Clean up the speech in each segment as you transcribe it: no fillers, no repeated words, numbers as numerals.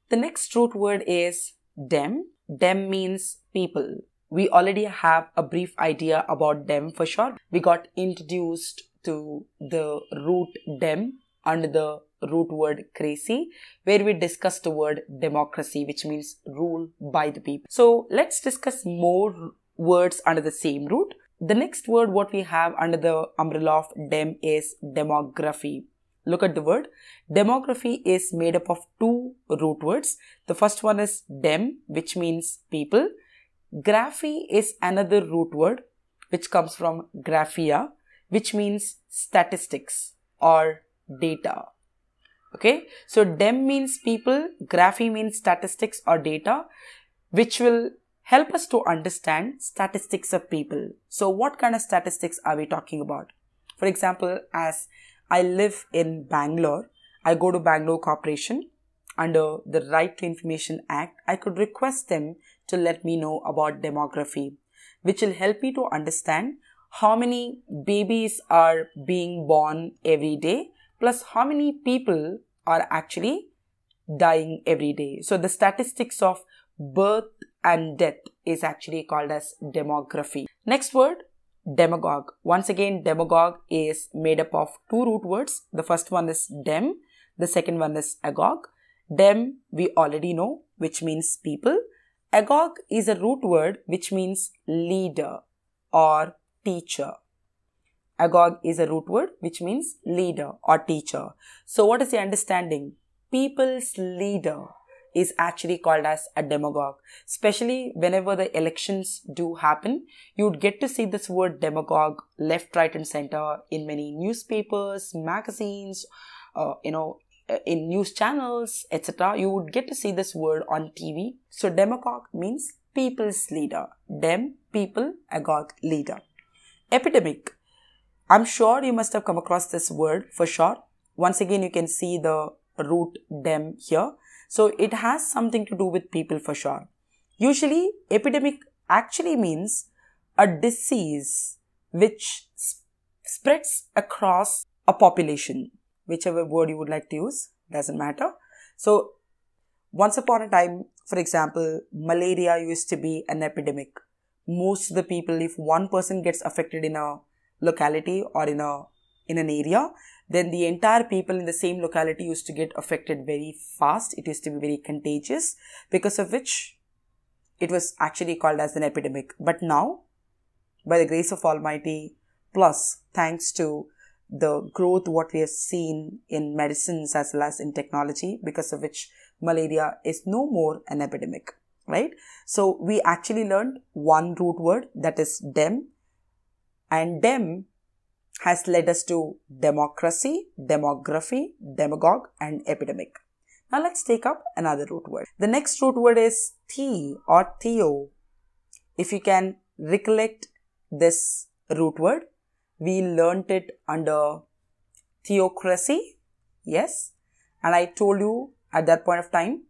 The next root word is dem. Dem means people. We already have a brief idea about dem for sure. We got introduced to the root dem under the root word crazy, where we discussed the word democracy, which means rule by the people. So let's discuss more words under the same root. The next word what we have under the umbrella of dem is demography. Look at the word. Demography is made up of two root words. The first one is dem, which means people. Graphy is another root word which comes from graphia, which means statistics or data. Okay, so dem means people, graphy means statistics or data, which will help us to understand statistics of people. So what kind of statistics are we talking about? For example, as I live in Bangalore, I go to Bangalore Corporation. Under the Right to Information Act, I could request them to let me know about demography, which will help me to understand how many babies are being born every day, plus how many people are actually dying every day. So the statistics of birth and death is actually called as demography. Next word, demagogue. Once again, demagogue is made up of two root words. The first one is dem, the second one is agog. Dem we already know, which means people. Agog is a root word which means leader or teacher. Agog is a root word which means leader or teacher. So what is the understanding? People's leader is actually called as a demagogue. Especially whenever the elections do happen, you would get to see this word demagogue left, right and center in many newspapers, magazines, in news channels, etc. You would get to see this word on TV. So demagogue means people's leader. Dem, people, agog, leader. Epidemic. I'm sure you must have come across this word for sure. Once again, you can see the root dem here. So it has something to do with people for sure. Usually, epidemic actually means a disease which spreads across a population. Whichever word you would like to use, doesn't matter. So, once upon a time, for example, malaria used to be an epidemic. Most of the people, if one person gets affected in a locality or in an area, then the entire people in the same locality used to get affected very fast. It used to be very contagious, because of which it was actually called as an epidemic. But now, by the grace of Almighty, plus thanks to the growth what we have seen in medicines as well as in technology, because of which malaria is no more an epidemic, right? So we actually learned one root word, that is dem, and dem has led us to democracy, demography, demagogue and epidemic. Now let's take up another root word. The next root word is the or theo. If you can recollect this root word, we learnt it under theocracy, yes, and I told you at that point of time,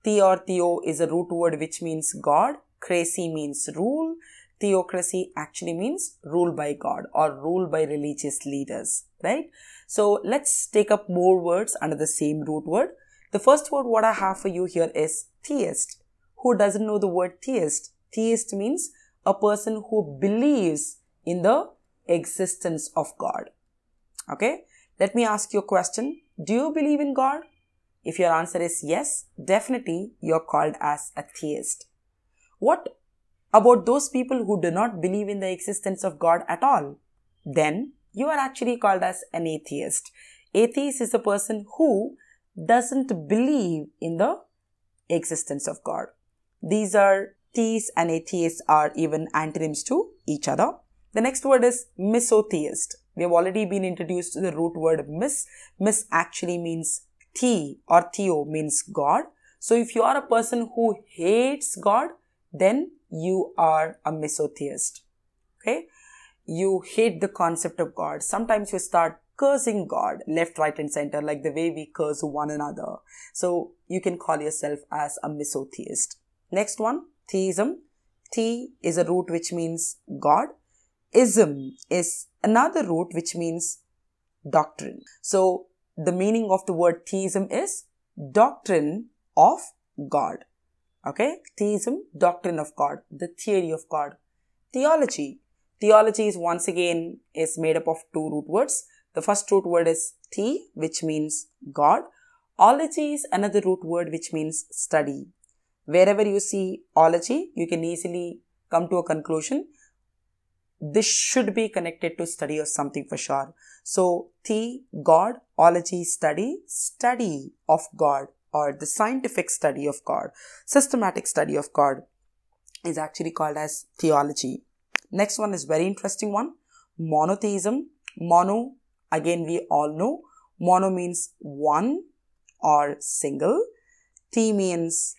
the or theo is a root word which means God, crazy means rule, theocracy actually means rule by God or rule by religious leaders, right? So let's take up more words under the same root word. The first word what I have for you here is theist. Who doesn't know the word theist? Theist means a person who believes in the existence of God. Okay, let me ask you a question. Do you believe in God? If your answer is yes, definitely you're called as a theist. What about those people who do not believe in the existence of God at all? Then you are actually called as an atheist. Atheist is a person who doesn't believe in the existence of God. These are theist and atheist are even antonyms to each other. The next word is misotheist. We have already been introduced to the root word mis. Mis actually means the or theo means God. So if you are a person who hates God, then you are a misotheist. Okay? You hate the concept of God. Sometimes you start cursing God left, right and center, like the way we curse one another. So you can call yourself as a misotheist. Next one, theism. The is a root which means God. Ism is another root which means doctrine. So the meaning of the word theism is doctrine of God. Okay, theism, doctrine of God, the theory of God. Theology. Theology is once again is made up of two root words. The first root word is the, which means God. Ology is another root word which means study. Wherever you see ology, you can easily come to a conclusion. This should be connected to study or something for sure. So, the, God, ology, study of God, or the scientific study of God, systematic study of God is actually called as theology. Next one is very interesting one. Monotheism. Mono, again we all know. Mono means one or single. The means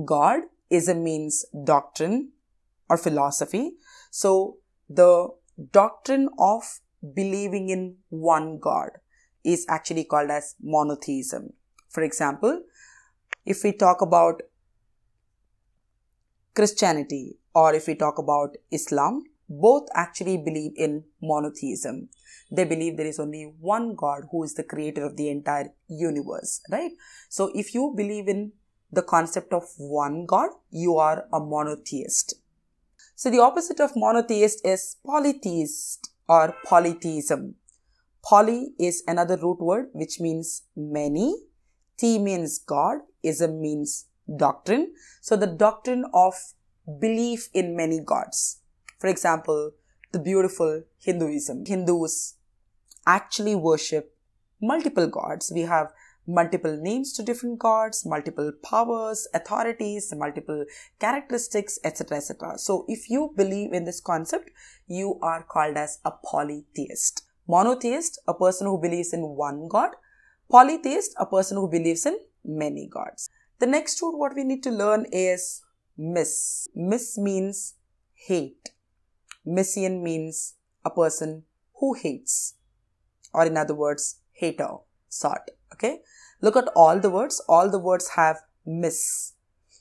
God. Ism means doctrine or philosophy. So, the doctrine of believing in one God is actually called as monotheism. For example, if we talk about Christianity or if we talk about Islam, both actually believe in monotheism. They believe there is only one God who is the creator of the entire universe, right? So, if you believe in the concept of one God, you are a monotheist. So, the opposite of monotheist is polytheist or polytheism. Poly is another root word which means many. The means God. Ism means doctrine. So, the doctrine of belief in many gods. For example, the beautiful Hinduism. Hindus actually worship multiple gods. We have multiple names to different gods, multiple powers, authorities, multiple characteristics, etc., etc. So, if you believe in this concept, you are called as a polytheist. Monotheist, a person who believes in one God. Polytheist, a person who believes in many gods. The next root what we need to learn is mis. Mis means hate. Missian means a person who hates, or in other words, hater, sort. Okay. Look at all the words. All the words have mis.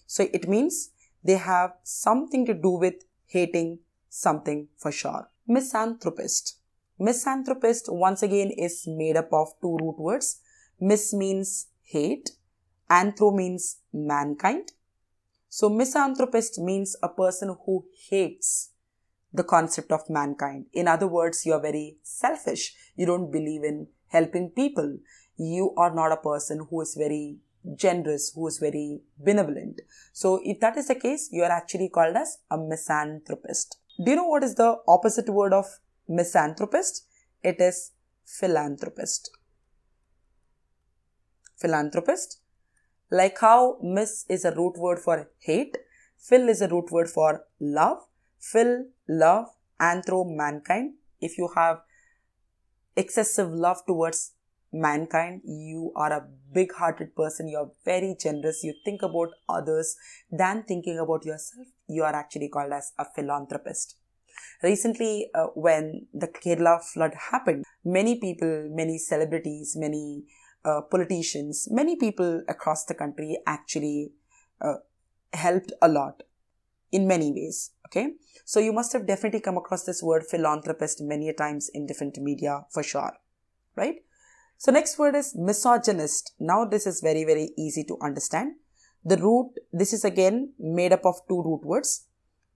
So it means they have something to do with hating something for sure. Misanthropist. Misanthropist once again is made up of two root words. Mis means hate. Anthro means mankind. So misanthropist means a person who hates the concept of mankind. In other words, you are very selfish. You don't believe in helping people. You are not a person who is very generous, who is very benevolent. So if that is the case, you are actually called as a misanthropist. Do you know what is the opposite word of misanthropist? It is philanthropist. Philanthropist. Like how mis is a root word for hate, phil is a root word for love. Phil, love, anthro, mankind. If you have excessive love towards mankind, you are a big-hearted person, you are very generous, you think about others than thinking about yourself, you are actually called as a philanthropist. Recently, when the Kerala flood happened, many people, many celebrities, many politicians, many people across the country actually helped a lot in many ways. Okay, so you must have definitely come across this word philanthropist many a times in different media for sure, right? So next word is misogynist. Now this is very, very easy to understand. The root, this is again made up of two root words.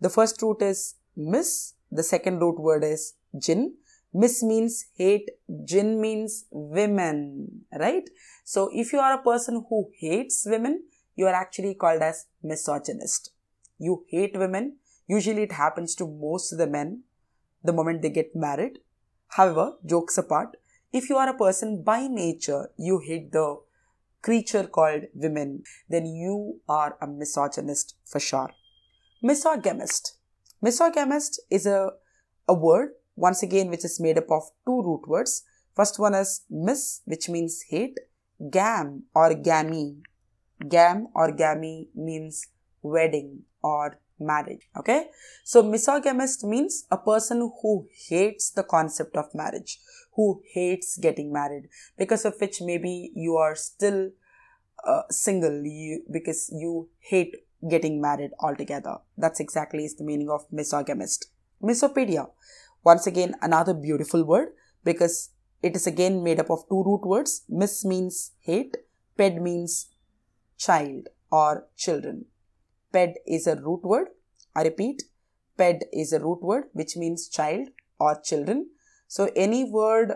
The first root is mis. The second root word is jin. Mis means hate. Jin means women, right? So if you are a person who hates women, you are actually called as misogynist. You hate women. Usually it happens to most of the men the moment they get married. However, jokes apart, if you are a person by nature, you hate the creature called women, then you are a misogynist for sure. Misogamist. Misogamist is a word, once again, which is made up of two root words. First one is mis, which means hate. Gam or gammy. Gam or gammy means wedding or marriage. Okay. So misogamist means a person who hates the concept of marriage, who hates getting married, because of which maybe you are still single because you hate getting married altogether. That's exactly is the meaning of misogamist. Misopedia. Once again, another beautiful word because it is again made up of two root words. Mis means hate. Ped means child or children. Ped is a root word. I repeat, ped is a root word which means child or children. So any word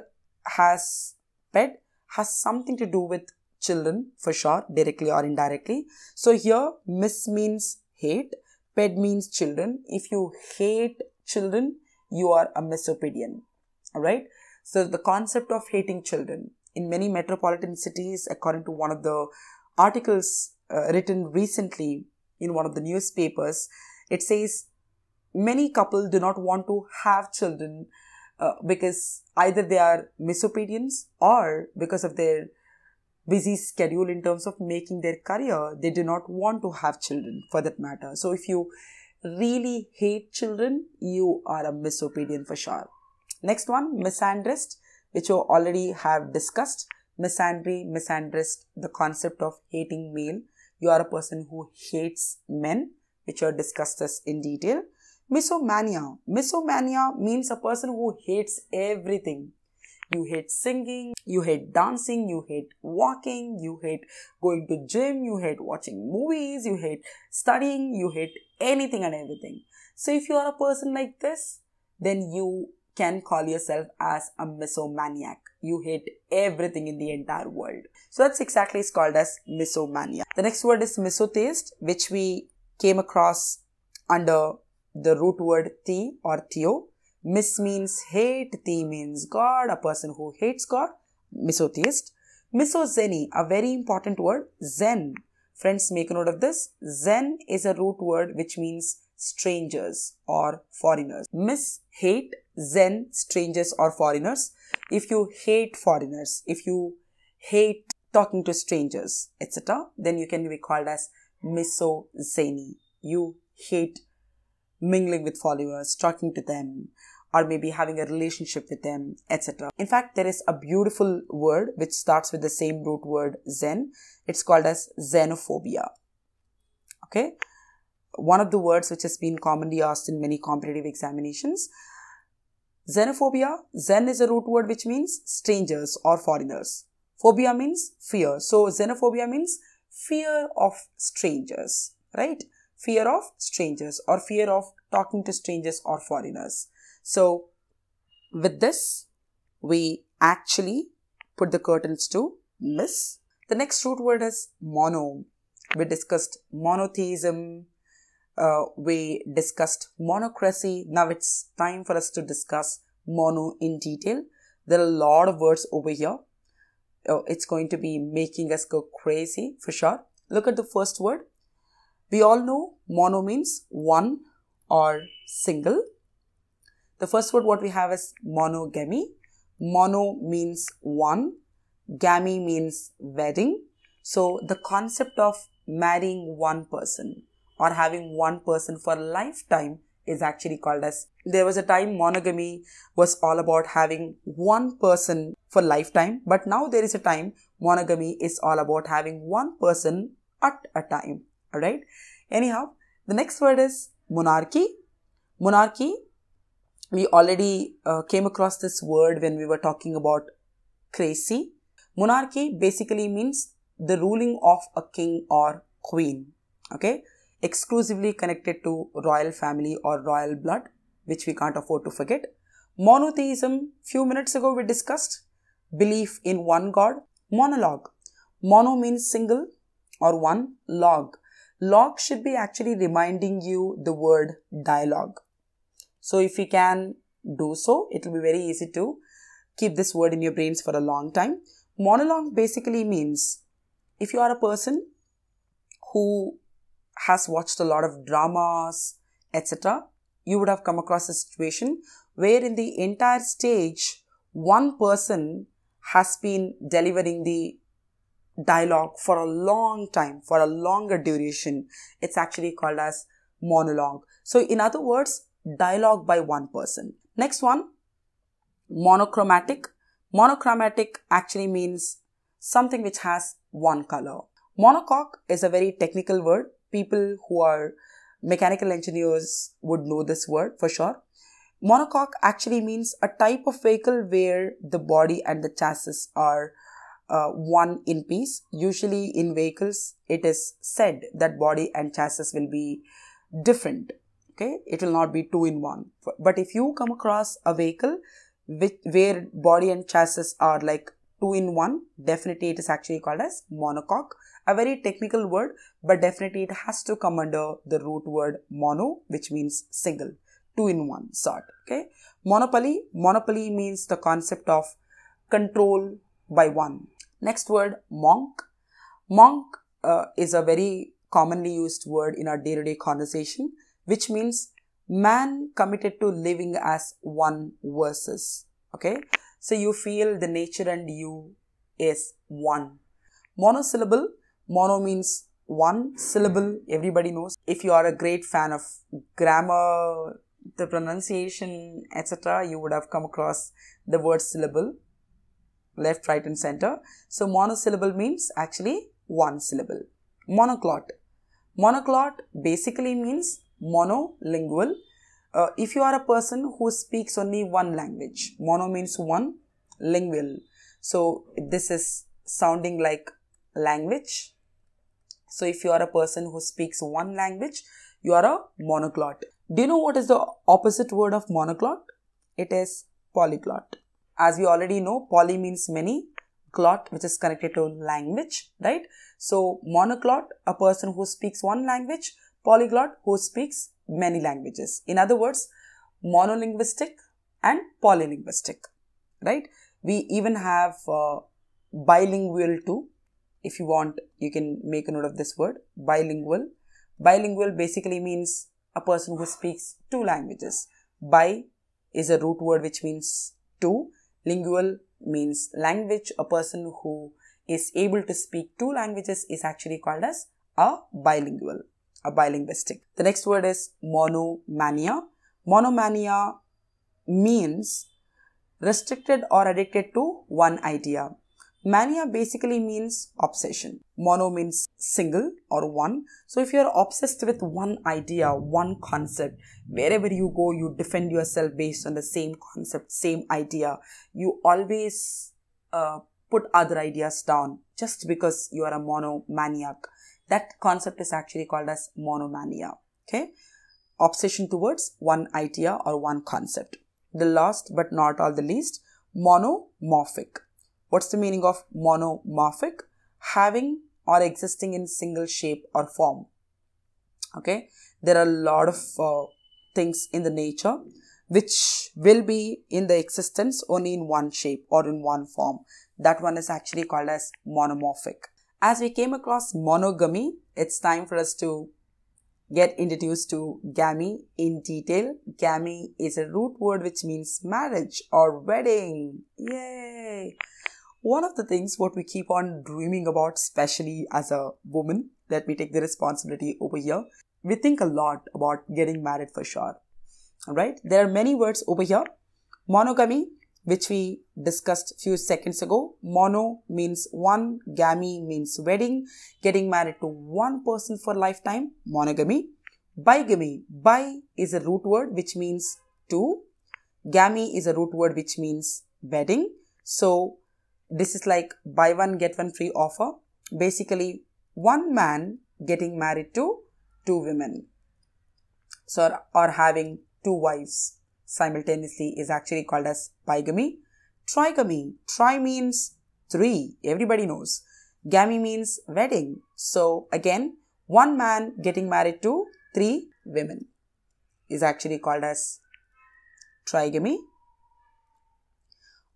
has ped has something to do with children for sure, directly or indirectly. So here mis means hate, ped means children. If you hate children, you are a misopedian. Alright. So the concept of hating children in many metropolitan cities, according to one of the articles written recently in one of the newspapers, it says many couples do not want to have children because either they are misopedians or because of their busy schedule in terms of making their career, they do not want to have children for that matter. So if you really hate children, you are a misopedian for sure. Next one, misandrist, which you already have discussed. Misandry, misandrist, the concept of hating male. You are a person who hates men, which are discussed this in detail. Misomania. Misomania means a person who hates everything. You hate singing, you hate dancing, you hate walking, you hate going to gym, you hate watching movies, you hate studying, you hate anything and everything. So if you are a person like this, then you can call yourself as a misomaniac. You hate everything in the entire world. So that's exactly it's called as misomania. The next word is misotheist, which we came across under the root word the or theo. Mis means hate, the means God, a person who hates God, misotheist. Misozeni, a very important word, zen. Friends, make a note of this. Zen is a root word which means strangers or foreigners. Mis, hate, zen, strangers or foreigners. If you hate foreigners, if you hate talking to strangers, etc., then you can be called as misozeni. You hate mingling with followers, talking to them, or maybe having a relationship with them, etc. In fact, there is a beautiful word which starts with the same root word zen. It's called as xenophobia. Okay? One of the words which has been commonly asked in many competitive examinations. Xenophobia, zen is a root word which means strangers or foreigners. Phobia means fear. So, xenophobia means fear of strangers, right? Fear of strangers or fear of talking to strangers or foreigners. So, with this, we actually put the curtains to mis. The next root word is mono. We discussed monotheism. We discussed monocracy. Now it's time for us to discuss mono in detail. There are a lot of words over here. It's going to be making us go crazy for sure. Look at the first word. We all know mono means one or single. The first word what we have is monogamy. Mono means one. Gamy means wedding. So the concept of marrying one person or having one person for a lifetime is actually called as, there was a time monogamy was all about having one person for lifetime, but now there is a time monogamy is all about having one person at a time. Alright. Anyhow, the next word is monarchy. Monarchy, we already came across this word when we were talking about crazy. Monarchy basically means the ruling of a king or queen. Okay. Exclusively connected to royal family or royal blood, which we can't afford to forget. Monotheism, few minutes ago we discussed. Belief in one God. Monologue. Mono means single or one. Log. Log should be actually reminding you the word dialogue. So if you can do so, it will be very easy to keep this word in your brains for a long time. Monologue basically means if you are a person who has watched a lot of dramas, etc., you would have come across a situation where in the entire stage, one person has been delivering the dialogue for a long time, for a longer duration. It's actually called as monologue. So in other words, dialogue by one person. Next one, monochromatic. Monochromatic actually means something which has one color. Monocoque is a very technical word. People who are mechanical engineers would know this word for sure. Monocoque actually means a type of vehicle where the body and the chassis are one in piece. Usually in vehicles, it is said that body and chassis will be different. Okay, it will not be two in one. But if you come across a vehicle where body and chassis are like two in one, definitely it is actually called as monocoque. A very technical word, but definitely it has to come under the root word mono, which means single, two in one sort. Okay, monopoly. Monopoly means the concept of control by one. Next word, monk. Monk is a very commonly used word in our day-to-day conversation, which means man committed to living as one versus. Okay, so you feel the nature and you is one. Monosyllable. Mono means one, syllable, everybody knows. If you are a great fan of grammar, the pronunciation, etc., you would have come across the word syllable, left, right and center. So monosyllable means actually one syllable. Monoglot. Monoglot basically means monolingual. If you are a person who speaks only one language, mono means one, lingual. So this is sounding like language. So if you are a person who speaks one language, you are a monoglot. Do you know what is the opposite word of monoglot? It is polyglot. As we already know, poly means many, glot which is connected to language, right? So monoglot, a person who speaks one language, polyglot who speaks many languages. In other words, monolinguistic and polylinguistic, right? We even have bilingual too. If you want, you can make a note of this word, bilingual. Bilingual basically means a person who speaks two languages. Bi is a root word which means two. Lingual means language. A person who is able to speak two languages is actually called as a bilingual, a bilinguistic. The next word is monomania. Monomania means restricted or addicted to one idea. Mania basically means obsession. Mono means single or one. So if you are obsessed with one idea, one concept, wherever you go, you defend yourself based on the same concept, same idea. You always put other ideas down just because you are a monomaniac. That concept is actually called as monomania. Okay, obsession towards one idea or one concept. The last but not all the least, monomorphic. What's the meaning of monomorphic? Having or existing in single shape or form. Okay, there are a lot of things in the nature which will be in the existence only in one shape or in one form. That one is actually called as monomorphic. As we came across monogamy, it's time for us to get introduced to gamy in detail. Gamy is a root word which means marriage or wedding. Yay! One of the things what we keep on dreaming about, especially as a woman, let me take the responsibility over here. We think a lot about getting married for sure. Alright, there are many words over here. Monogamy, which we discussed few seconds ago. Mono means one, gamy means wedding, getting married to one person for lifetime, monogamy. Bigamy, bi is a root word which means two. Gamy is a root word which means wedding. So this is like buy one get one free offer. Basically, one man getting married to two women. So or having two wives simultaneously is actually called as bigamy. Trigamy. Tri means three. Everybody knows. Gamy means wedding. So again, one man getting married to three women is actually called as trigamy.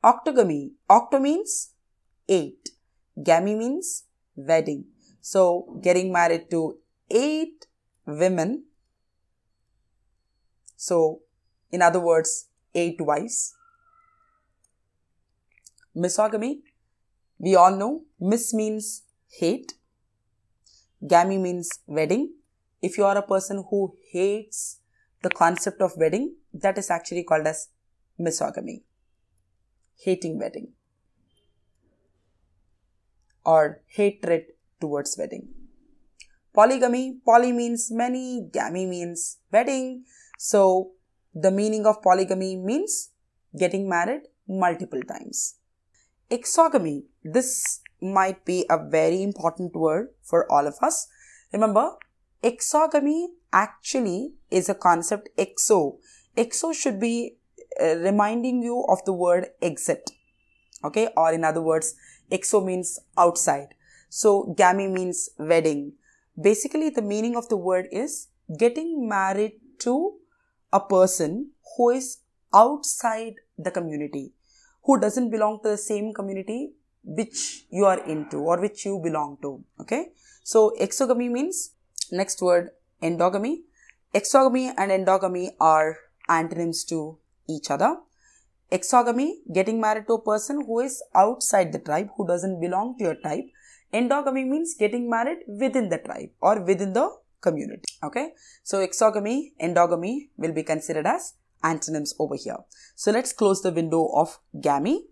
Octogamy. Octo means 8. Gamy means wedding. So getting married to 8 women. So in other words, 8 wives. Misogamy. We all know mis means hate. Gamy means wedding. If you are a person who hates the concept of wedding, that is actually called as misogamy. Hating wedding or hatred towards wedding. Polygamy. Poly means many, gamy means wedding. So the meaning of polygamy means getting married multiple times. Exogamy. This might be a very important word for all of us. Remember, exogamy actually is a concept. Exo should be reminding you of the word exit. Okay, or in other words, exo means outside. So gamy means wedding. Basically, the meaning of the word is getting married to a person who is outside the community, who doesn't belong to the same community which you are into or which you belong to. Okay, so exogamy means, next word, endogamy. Exogamy and endogamy are antonyms to each other. Exogamy, getting married to a person who is outside the tribe, who doesn't belong to your tribe. Endogamy means getting married within the tribe or within the community. Okay, so exogamy, endogamy will be considered as antonyms over here. So let's close the window of gamy.